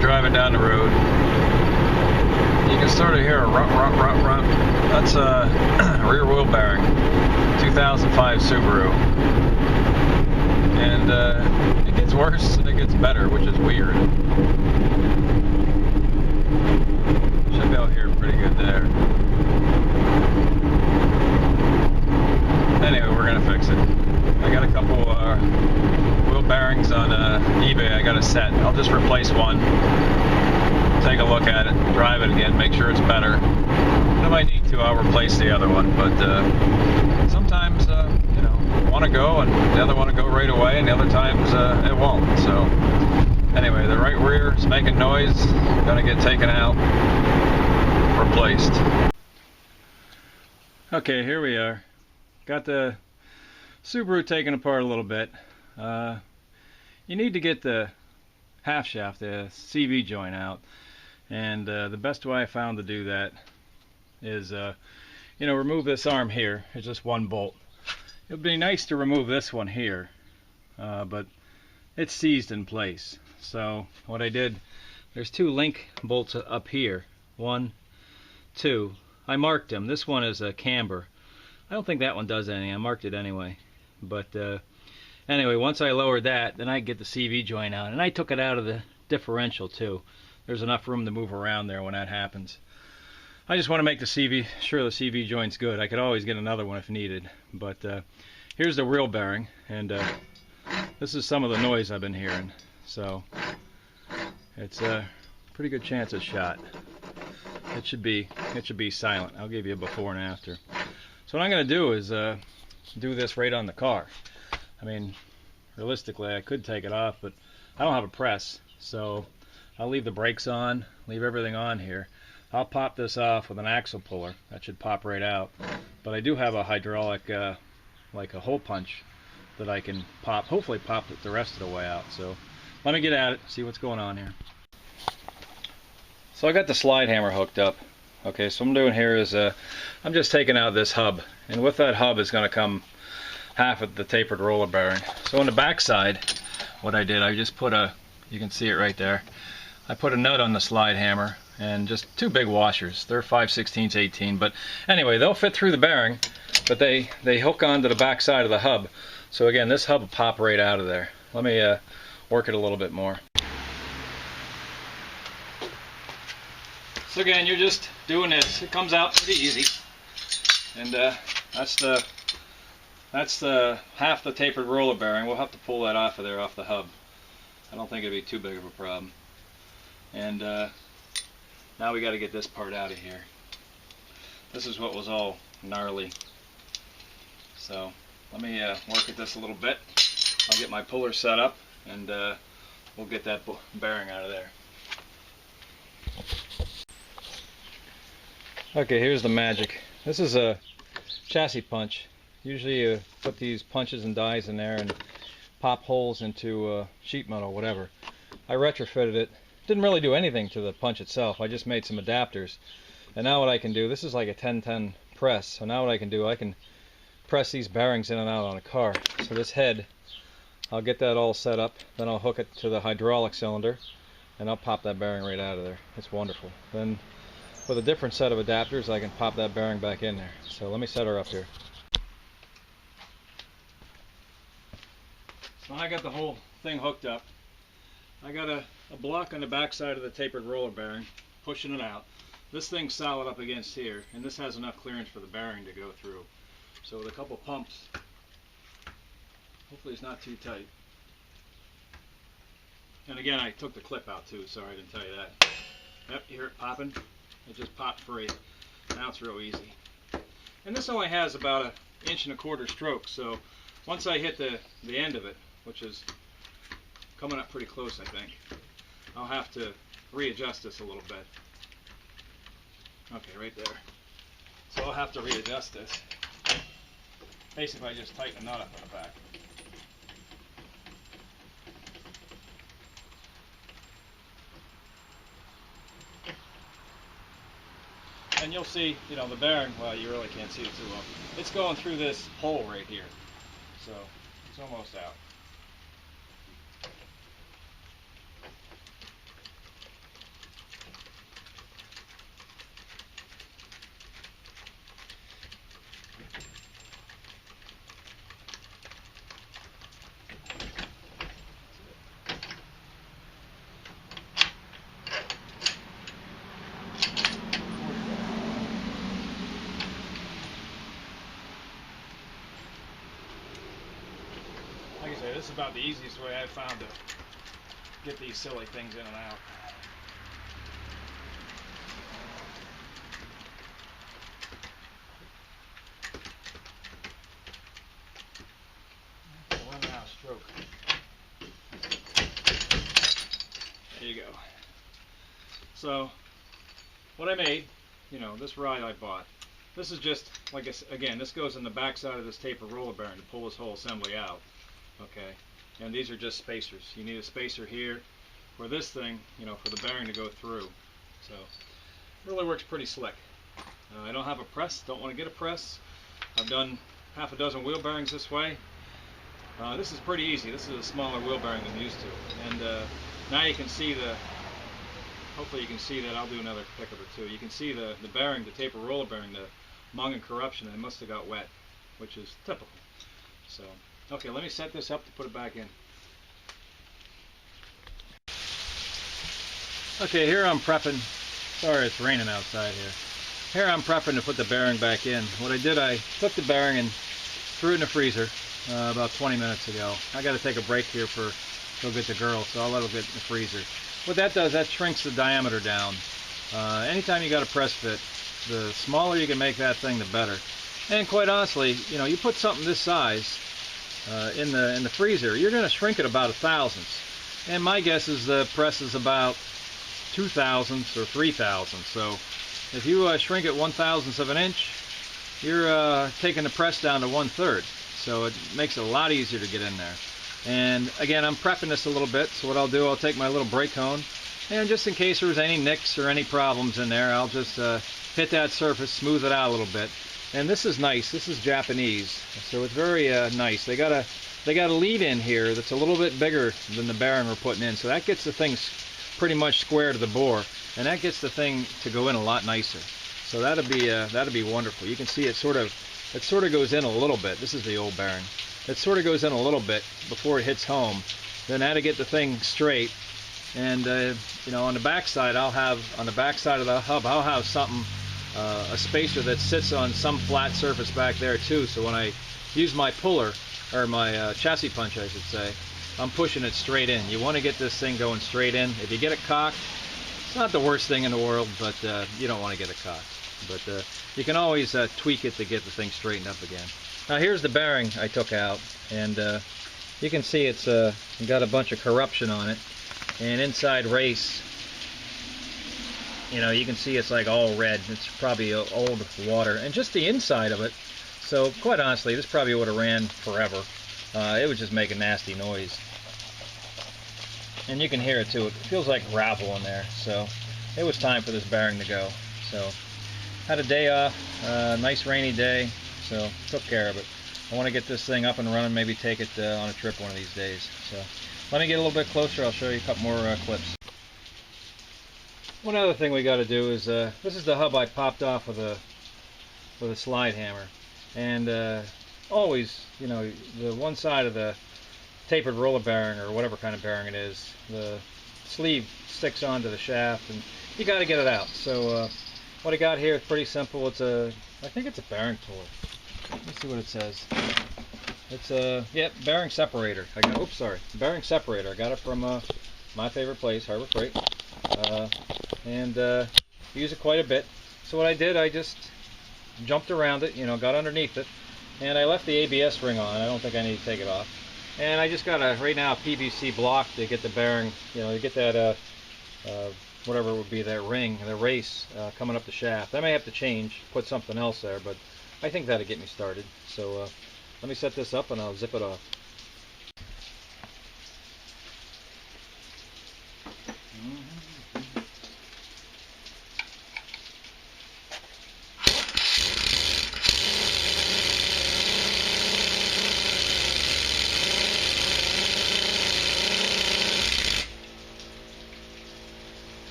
driving down the road. You can sort of hear a rump, rump, rump, rump. That's a rear wheel bearing, 2005 Subaru. And it gets worse and it gets better, which is weird. Should be able to hear pretty good there. Anyway, we're gonna fix it. I got a couple wheel bearings on eBay. I got a set. I'll just replace one, take a look at it, drive it again, make sure it's better. And if I need to, I'll replace the other one. But sometimes, you know, want to go and the other want to go right away, and the other times it won't. So anyway, the right rear is making noise. Gonna get taken out, replaced. Okay, here we are. Got the Subaru taken apart a little bit. You need to get the half shaft, the CV joint out, and the best way I found to do that is, you know, remove this arm here. It's just one bolt. It would be nice to remove this one here, but it's seized in place. So what I did, there's two link bolts up here. 1, 2. I marked them. This one is a camber. I don't think that one does anything. I marked it anyway. But anyway, once I lowered that, then I get the CV joint out. And I took it out of the differential too. There's enough room to move around there when that happens. I just want to make the CV, sure the CV joint's good. I could always get another one if needed. But here's the wheel bearing, and this is some of the noise I've been hearing. So it's a pretty good chance it's shot. It should be silent. I'll give you a before and after. So what I'm going to do is do this right on the car. I mean, realistically, I could take it off, but I don't have a press, so I'll leave the brakes on, leave everything on here. I'll pop this off with an axle puller. That should pop right out. But I do have a hydraulic, like a hole punch, that I can pop, hopefully pop it the rest of the way out. So let me get at it, see what's going on here. So I got the slide hammer hooked up. Okay, so what I'm doing here is I'm just taking out this hub, and with that hub is going to come half of the tapered roller bearing. So on the back side, what I did, I just put a, you can see it right there, I put a nut on the slide hammer and just two big washers. They're 5/16 18, but anyway, they'll fit through the bearing, but they hook onto the back side of the hub. So again, this hub will pop right out of there. Let me work it a little bit more. So again, you're just doing this. It comes out pretty easy, and that's the half the tapered roller bearing. We'll have to pull that off of there, off the hub. I don't think it'd be too big of a problem. And now we got to get this part out of here. This is what was all gnarly. So let me work at this a little bit. I'll get my puller set up, and we'll get that bearing out of there. Okay, here's the magic. This is a chassis punch. Usually you put these punches and dies in there and pop holes into sheet metal, whatever. I retrofitted it. Didn't really do anything to the punch itself. I just made some adapters. And now what I can do, this is like a 1010 press. So now what I can do, I can press these bearings in and out on a car. So this head, I'll get that all set up. Then I'll hook it to the hydraulic cylinder, and I'll pop that bearing right out of there. It's wonderful. Then with a different set of adapters, I can pop that bearing back in there. So let me set her up here. So I got the whole thing hooked up. I got a block on the back side of the tapered roller bearing, pushing it out. This thing's solid up against here, and this has enough clearance for the bearing to go through. So with a couple pumps, hopefully it's not too tight. And again, I took the clip out too, sorry I didn't tell you that. Yep, you hear it popping? It just popped free. Now it's real easy. And this only has about 1 1/4 inch stroke, so once I hit the end of it, which is coming up pretty close I think, I'll have to readjust this a little bit. Okay, right there. So I'll have to readjust this. Basically I just tighten a nut up in the back. And you'll see, you know, the bearing, well, you really can't see it too well. It's going through this hole right here. So it's almost out. about the easiest way I've found to get these silly things in and out. One now stroke. There you go. So, what I made, you know, this rod I bought. This is just, like again, this goes in the back side of this taper roller bearing to pull this whole assembly out. Okay, and these are just spacers. You need a spacer here for this thing, you know, for the bearing to go through. So, it really works pretty slick. I don't have a press, don't want to get a press. I've done half a dozen wheel bearings this way. This is pretty easy. This is a smaller wheel bearing than I'm used to. And now you can see hopefully you can see that. I'll do another pick of it too. You can see the bearing, the taper roller bearing, the mung and corruption, and it must have got wet, which is typical. So, okay, let me set this up to put it back in. Okay, here I'm prepping. Sorry, it's raining outside here. Here I'm prepping to put the bearing back in. What I did, I took the bearing and threw it in the freezer about 20 minutes ago. I got to take a break here for go get the girl, so I'll let it get in the freezer. What that does, that shrinks the diameter down. Anytime you got a press fit, the smaller you can make that thing, the better. And quite honestly, you know, you put something this size in the freezer, you're going to shrink it about 1/1000th. And my guess is the press is about 2/1000 or 3/1000. So if you shrink it 1/1000 of an inch, you're taking the press down to 1/3. So it makes it a lot easier to get in there. And again, I'm prepping this a little bit, so what I'll do, I'll take my little brake hone, and just in case there was any nicks or any problems in there, I'll just hit that surface, smooth it out a little bit. And this is nice. This is Japanese, so it's very nice. They got a lead in here that's a little bit bigger than the bearing we're putting in, so that gets the thing pretty much square to the bore, and that gets the thing to go in a lot nicer. So that'd be wonderful. You can see it sort of goes in a little bit. This is the old bearing. It sort of goes in a little bit before it hits home. Then now to get the thing straight, and you know, on the back side, on the back side of the hub, I'll have something, a spacer that sits on some flat surface back there too. So when I use my puller, or my chassis punch, I should say, I'm pushing it straight in. You want to get this thing going straight in. If you get it cocked, it's not the worst thing in the world, but you don't want to get it cocked. But you can always tweak it to get the thing straightened up again. Now here's the bearing I took out, and you can see it's got a bunch of corruption on it, and inside race, you know, you can see it's like all red. It's probably old water, and just the inside of it. So quite honestly, this probably would have ran forever. It would just make a nasty noise, and you can hear it too. It feels like gravel in there. So it was time for this bearing to go. So had a day off, nice rainy day. So took care of it. I want to get this thing up and running, maybe take it on a trip one of these days. So let me get a little bit closer. I'll show you a couple more clips. One other thing we got to do is this is the hub I popped off with a slide hammer, and always, you know, the one side of the tapered roller bearing or whatever kind of bearing it is, the sleeve sticks onto the shaft, and you got to get it out. So what I got here is pretty simple. I think it's a bearing tool. Let's see what it says. It's a bearing separator. Bearing separator. I got it from my favorite place, Harbor Freight, and use it quite a bit. So what I did, I just jumped around it, you know, got underneath it, and I left the ABS ring on. I don't think I need to take it off. And I just got right now a PVC block to get the bearing, you know, to get that whatever it would be, that ring, the race coming up the shaft. I may have to change, put something else there, but I think that'll get me started. So let me set this up and I'll zip it off.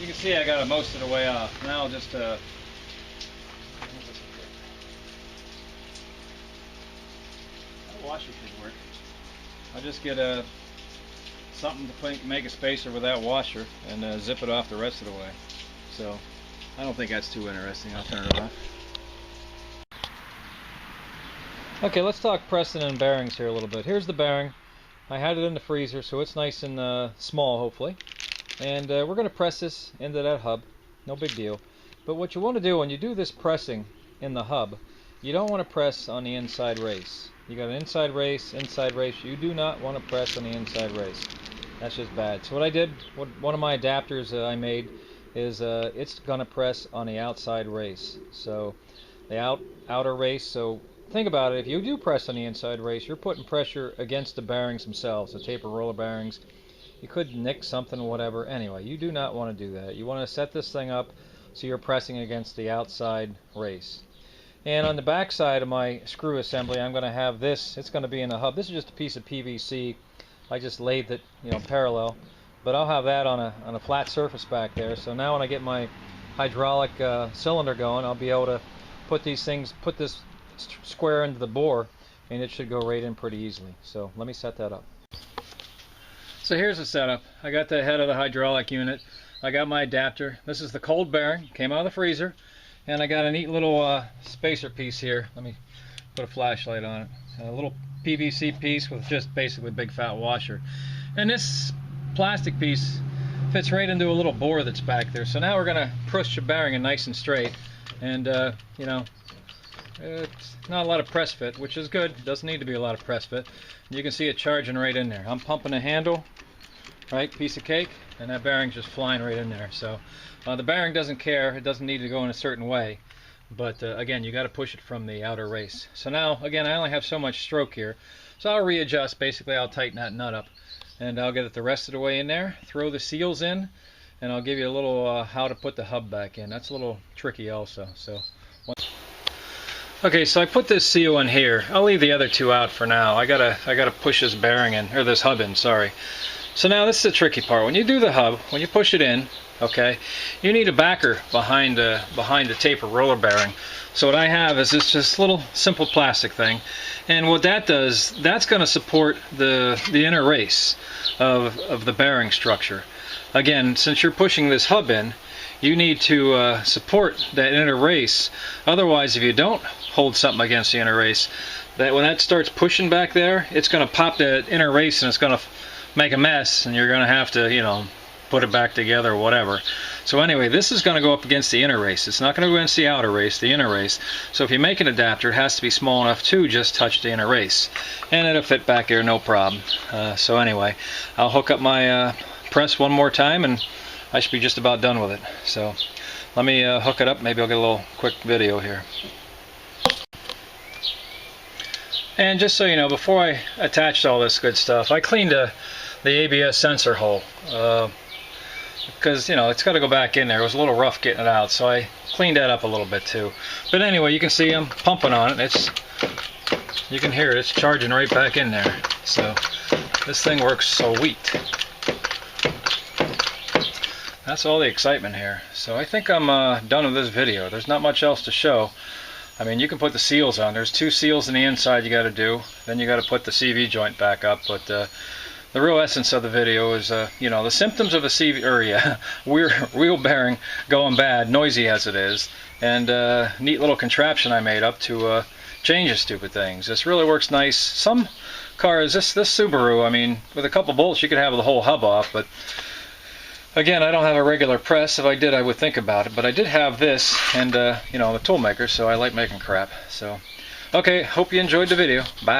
You can see I got it most of the way off. Now I'll just that washer should work. I'll just get something to make a spacer with that washer and zip it off the rest of the way. So I don't think that's too interesting. I'll turn it off. Okay, let's talk pressing and bearings here a little bit. Here's the bearing. I had it in the freezer, so it's nice and small, hopefully. And we're going to press this into that hub. No big deal. But what you want to do when you do this pressing in the hub, you don't want to press on the inside race. You got an inside race, inside race. You do not want to press on the inside race. That's just bad. So what I did, one of my adapters I made is it's going to press on the outside race. So the outer race. So think about it. If you do press on the inside race, you're putting pressure against the bearings themselves, the taper roller bearings. You could nick something or whatever. Anyway, you do not want to do that. You want to set this thing up so you're pressing against the outside race. And on the back side of my screw assembly, I'm going to have this. It's going to be in the hub. This is just a piece of PVC. I just laid it, parallel. But I'll have that on a flat surface back there. So now when I get my hydraulic cylinder going, I'll be able to put this square into the bore, and it should go right in pretty easily. So let me set that up. So here's the setup. I got the head of the hydraulic unit. I got my adapter. This is the cold bearing, came out of the freezer. And I got a neat little spacer piece here. Let me put a flashlight on it. A little PVC piece with just basically a big fat washer. And this plastic piece fits right into a little bore that's back there. So now we're going to push the bearing in nice and straight. And, it's not a lot of press fit, which is good. It doesn't need to be a lot of press fit. You can see it charging right in there. I'm pumping a handle, right, piece of cake, and that bearing's just flying right in there. So the bearing doesn't care. It doesn't need to go in a certain way. But again, you got to push it from the outer race. So now, again, I only have so much stroke here. So I'll readjust. Basically, I'll tighten that nut up. And I'll get it the rest of the way in there. Throw the seals in. And I'll give you a little how to put the hub back in. That's a little tricky also. So. Okay, so I put this seal in here. I'll leave the other two out for now. I gotta push this bearing in, or this hub in, sorry. So now this is the tricky part. When you do the hub, when you push it in, okay, you need a backer behind the taper roller bearing. So what I have is this little simple plastic thing, and what that does, that's going to support the inner race of the bearing structure. Again, since you're pushing this hub in, you need to support that inner race. Otherwise, if you don't hold something against the inner race, that when that starts pushing back there, it's going to pop that inner race and it's going to make a mess, and you're going to have to, put it back together or whatever. So anyway, this is going to go up against the inner race. It's not going to go against the outer race, the inner race. So if you make an adapter, it has to be small enough to just touch the inner race. And it'll fit back there, no problem. So anyway, I'll hook up my press one more time, and I should be just about done with it. So let me hook it up. Maybe I'll get a little quick video here. And just so you know, before I attached all this good stuff, I cleaned the ABS sensor hole. Because, it's got to go back in there. It was a little rough getting it out, so I cleaned that up a little bit too. But anyway, you can see I'm pumping on it. You can hear it. It's charging right back in there. So this thing works sweet. That's all the excitement here. So I think I'm done with this video. There's not much else to show. I mean, you can put the seals on. There's 2 seals on the inside you got to do. Then you got to put the CV joint back up. But the real essence of the video is, the symptoms of a CV, wheel bearing going bad, noisy as it is, and neat little contraption I made up to change the stupid things. This really works nice. Some cars, this Subaru, I mean, with a couple bolts you could have the whole hub off, but again, I don't have a regular press. If I did, I would think about it. But I did have this, and, the tool maker, so I like making crap. So, okay, hope you enjoyed the video. Bye.